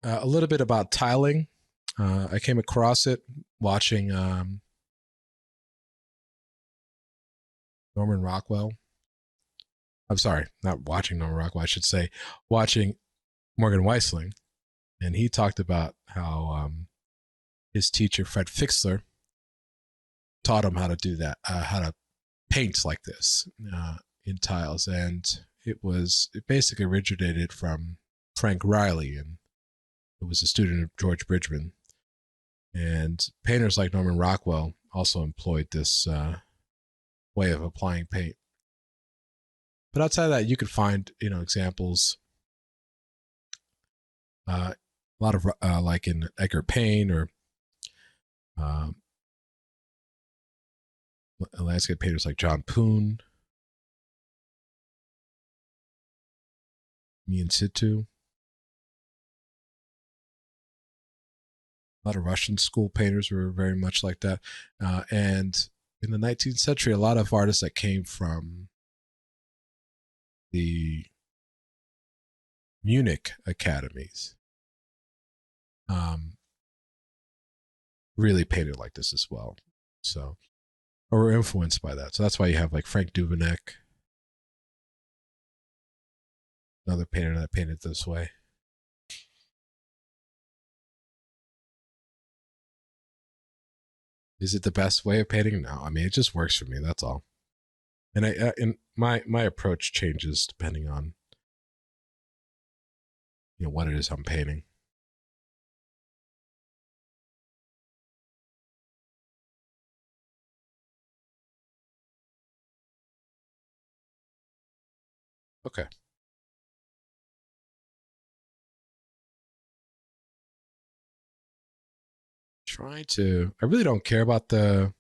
a little bit about tiling. I came across it watching Norman Rockwell. I'm sorry, not watching Norman Rockwell. I should say watching Morgan Weisling, and he talked about how his teacher Fred Fixler taught him how to do that, how to paint like this in tiles, and it basically originated from Frank Riley, and who was a student of George Bridgman. And painters like Norman Rockwell also employed this way of applying paint. But outside of that, you could find examples. A lot of like in Edgar Payne or landscape painters like John Poon, Me in Situ. A lot of Russian school painters were very much like that. And in the 19th century, a lot of artists that came from the Munich academies really painted like this as well. So, or were influenced by that. So that's why you have like Frank Duveneck, another painter that painted this way. Is it the best way of painting? No, I mean it just works for me. That's all. And my approach changes depending on what it is I'm painting. Okay. I really don't care about the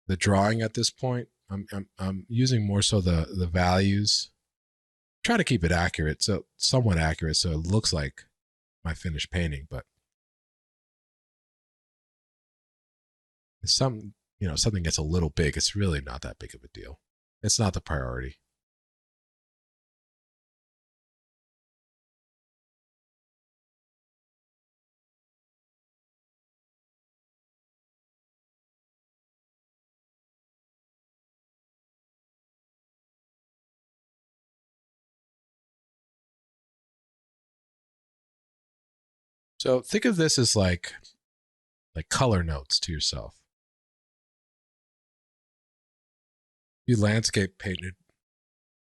drawing at this point. I'm using more so the values. Try to keep it accurate, so somewhat accurate, so it looks like my finished painting. But if something gets a little big, it's really not that big of a deal. It's not the priority. So think of this as like color notes to yourself. You landscape painted.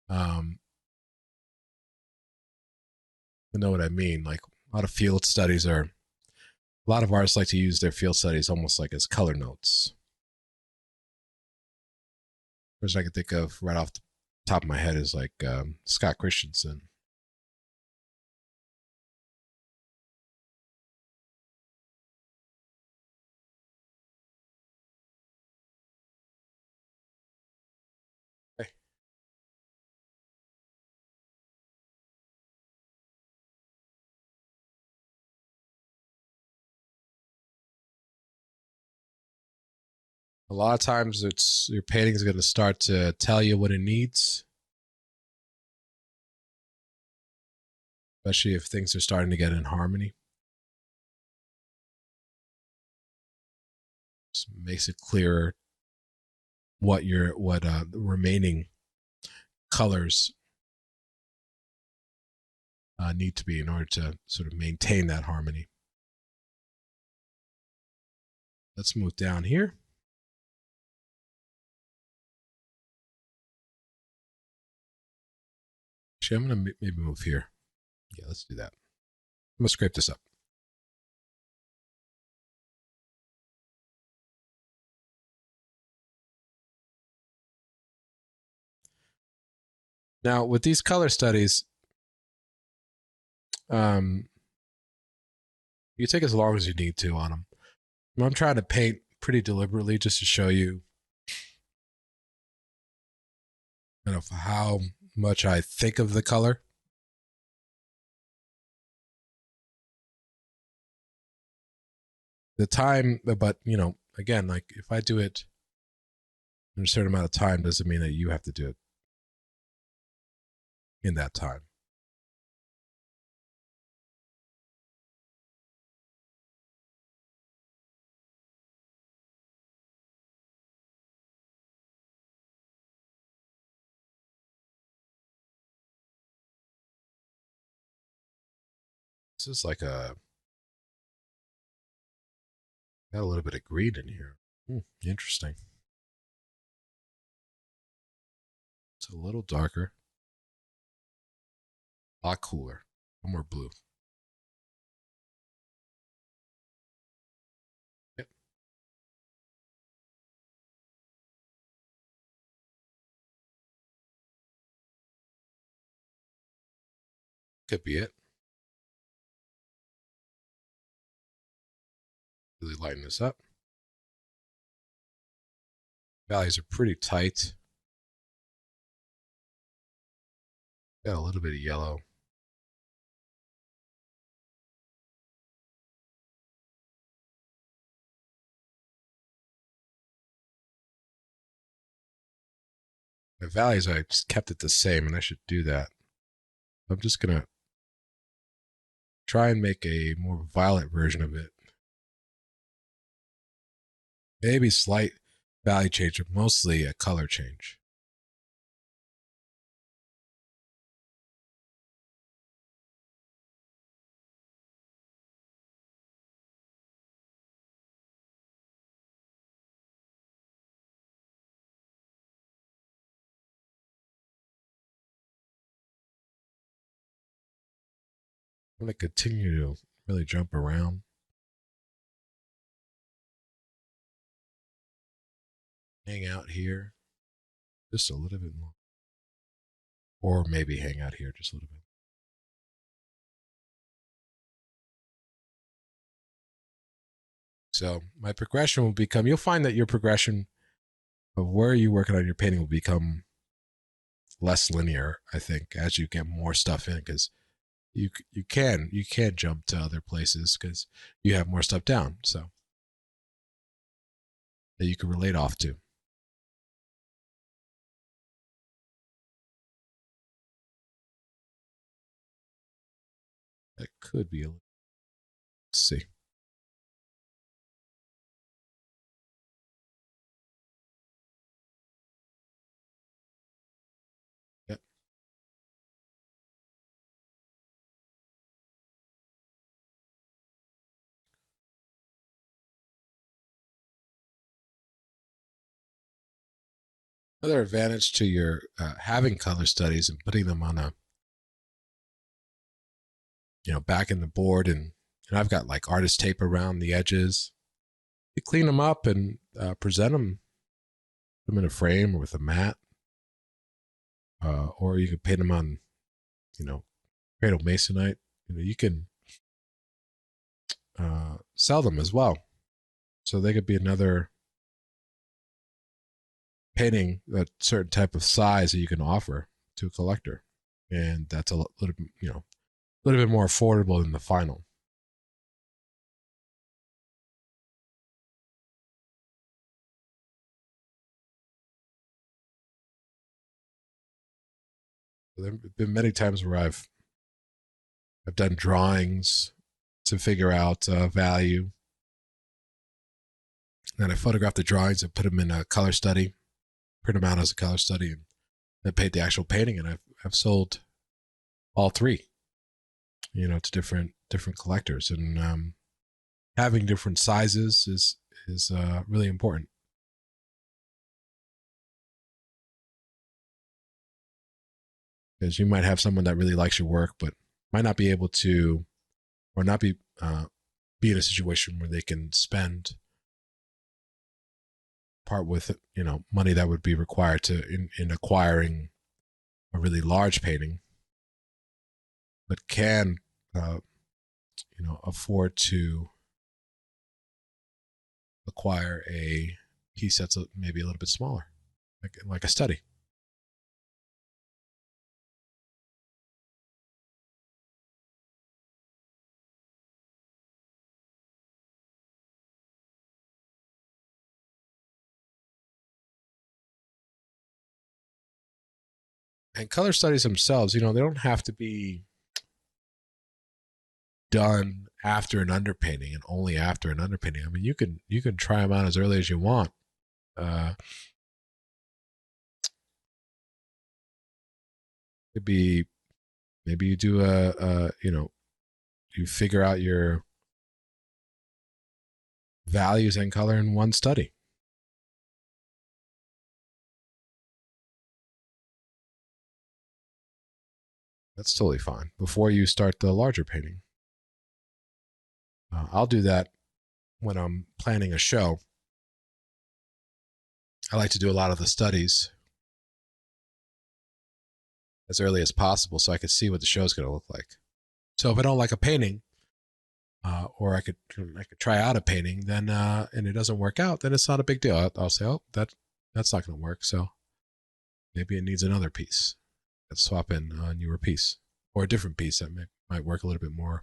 Um, you know what I mean? Like a lot of field studies are. A lot of artists like to use their field studies almost like as color notes. First I can think of right off the top of my head is like Scott Christensen. Okay. A lot of times it's your painting is going to start to tell you what it needs, especially if things are starting to get in harmony. Just makes it clearer what the remaining colors need to be in order to sort of maintain that harmony. Let's move down here. Actually, I'm going to maybe move here. Yeah, let's do that. I'm going to scrape this up. Now, with these color studies, um, you take as long as you need to on them. I'm trying to paint pretty deliberately just to show you kind of how much I think of the color. The time, but again, like if I do it in a certain amount of time, doesn't mean that you have to do it in that time. This is like got a little bit of green in here. Interesting. It's a little darker, a lot cooler, more blue. Yep, could be it. Really lighten this up. Values are pretty tight. Got a little bit of yellow. The values, I just kept it the same, and I should do that. I'm just gonna try and make a more violent version of it. Maybe slight value change, but mostly a color change. I'm gonna continue to really jump around. Hang out here just a little bit more. Or maybe hang out here just a little bit. So my progression will become, you'll find that your progression of where you're working on your painting will become less linear, I think, as you get more stuff in, because you can jump to other places because you have more stuff down, so that you can relate off to. That could be let's see. Yep. Another advantage to your having color studies and putting them on a, back in the board, and I've got like artist tape around the edges. You clean them up and present them, put them in a frame or with a mat, or you can paint them on, cradle masonite. You can sell them as well, so they could be another painting a certain type of size that you can offer to a collector, and that's a little bit, a little bit more affordable than the final. There have been many times where I've done drawings to figure out value. Then I photograph the drawings and put them in a color study, print them out as a color study, and then paint the actual painting. And I've sold all three, to different collectors, and having different sizes is really important, because you might have someone that really likes your work, but might not be able to, or not be in a situation where they can spend part with money that would be required to in acquiring a really large painting, but can uh, afford to acquire a piece that's maybe a little bit smaller, like a study. And color studies themselves, they don't have to be done after an underpainting and only after an underpainting. I mean, you can try them out as early as you want. Uh, Could be maybe you do a you figure out your values and color in one study. That's totally fine. Before you start the larger painting, I'll do that when I'm planning a show. I like to do a lot of the studies as early as possible so I could see what the show is going to look like. So if I don't like a painting, or I could try out a painting, then and it doesn't work out, then it's not a big deal. I'll say, oh, that's not going to work. So maybe it needs another piece. Let's swap in a newer piece or a different piece that might work a little bit more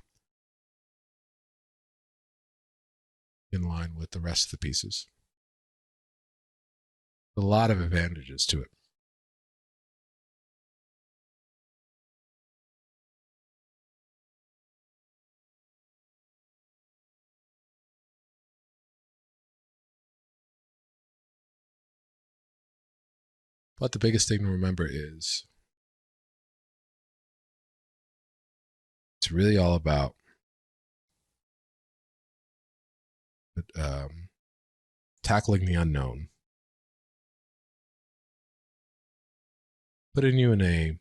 in line with the rest of the pieces. A lot of advantages to it. But the biggest thing to remember is it's really all about tackling the unknown, putting you in a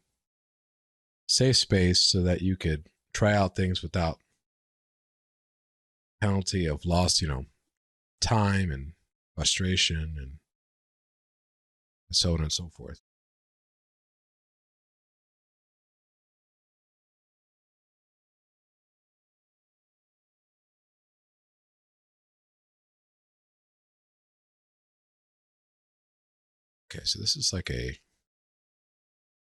safe space so that you could try out things without penalty of lost, time and frustration and so on and so forth. Okay, so this is like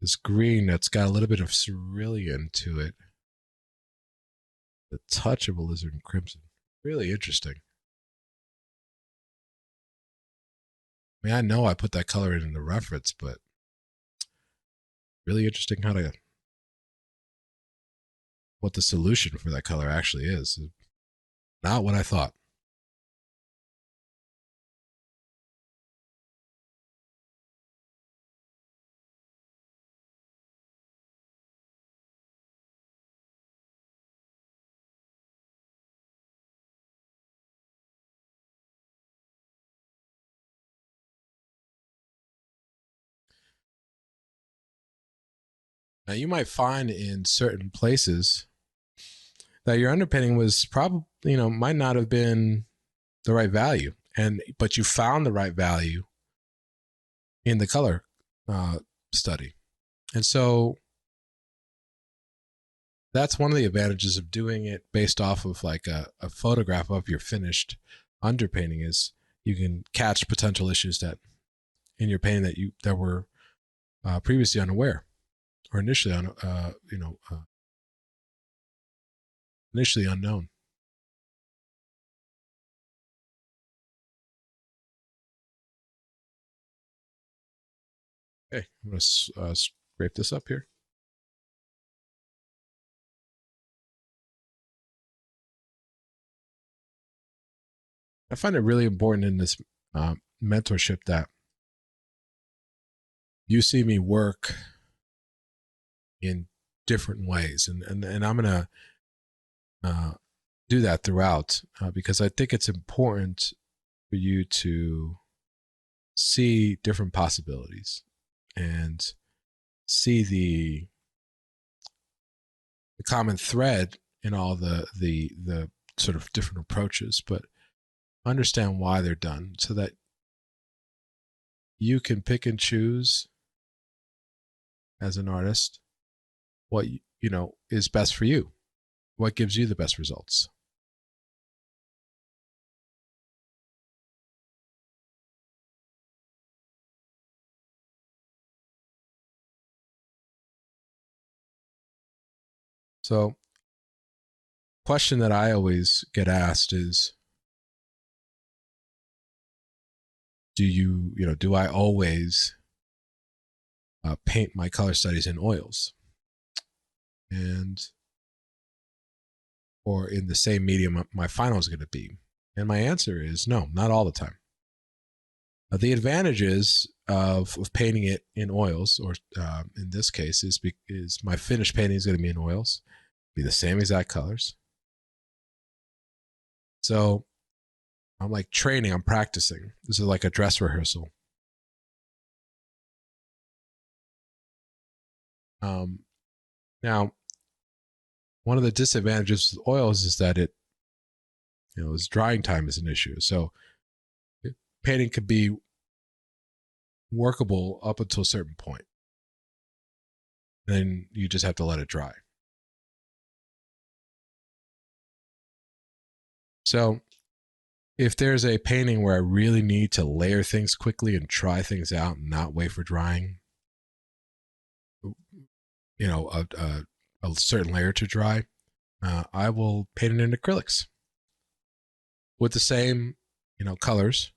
this green that's got a little bit of cerulean to it. The touch of alizarin crimson. Really interesting. I mean, I know I put that color in the reference, but really interesting what the solution for that color actually is. Not what I thought. Now, you might find in certain places that your underpainting was probably, might not have been the right value, but you found the right value in the color study. And so that's one of the advantages of doing it based off of like a photograph of your finished underpainting is you can catch potential issues that in your painting that were previously unaware or initially initially unknown. Okay, I'm going to scrape this up here. I find it really important in this mentorship that you see me work in different ways, and I'm going to do that throughout because I think it's important for you to see different possibilities and see the common thread in all the sort of different approaches, but understand why they're done so that you can pick and choose as an artist what is best for you, what gives you the best results. So, question that I always get asked is, do I always paint my color studies in oils or in the same medium my final is going to be? And my answer is no, not all the time. The advantages of painting it in oils, or in this case, is my finished painting is going to be in oils, be the same exact colors. So I'm like training, I'm practicing. This is like a dress rehearsal. Now, one of the disadvantages with oils is that its drying time is an issue. So painting could be workable up until a certain point. Then you just have to let it dry. So if there's a painting where I really need to layer things quickly and try things out and not wait for drying, a certain layer to dry, I will paint it in acrylics with the same, colors.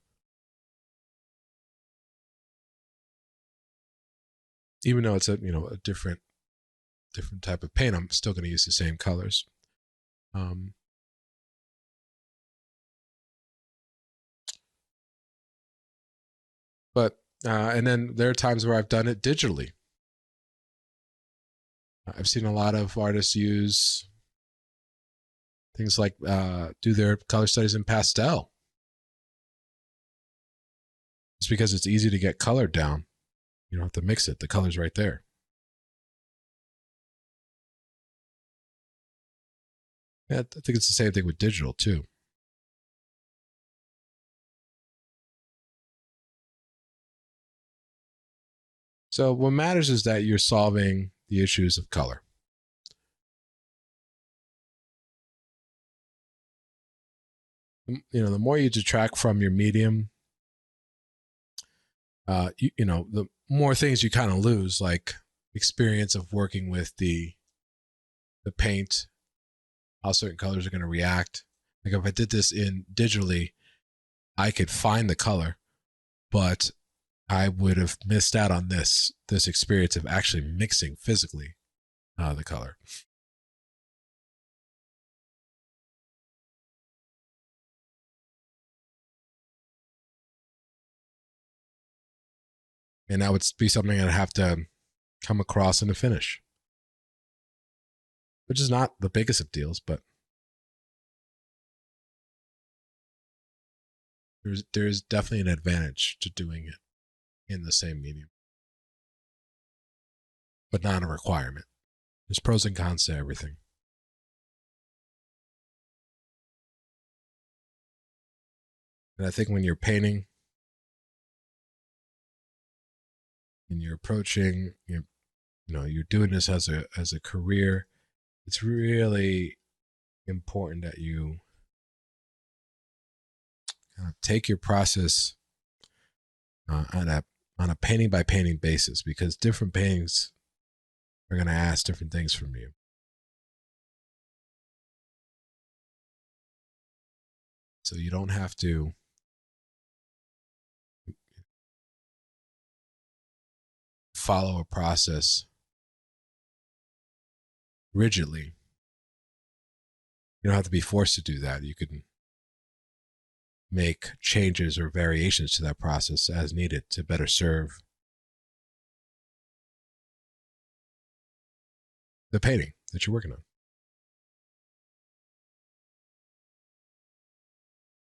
Even though it's a different type of paint, I'm still going to use the same colors. But and then there are times where I've done it digitally. I've seen a lot of artists use things like do their color studies in pastel. It's because it's easy to get color down. You don't have to mix it. The color's right there. Yeah, I think it's the same thing with digital too. So what matters is that you're solving the issues of color. The more you detract from your medium, the more things you kind of lose, like experience of working with the paint, how certain colors are going to react. Like if I did this in digitally, I could find the color, but I would have missed out on this experience of actually mixing physically the color. And that would be something I'd have to come across in the finish, which is not the biggest of deals, but there's definitely an advantage to doing it in the same medium, but not a requirement. There's pros and cons to everything. And I think when you're painting and you're approaching, you're doing this as a career, it's really important that you kind of take your process on a painting by painting basis, because different paintings are going to ask different things from you. So you don't have to follow a process rigidly. You don't have to be forced to do that. You can make changes or variations to that process as needed to better serve the painting that you're working on.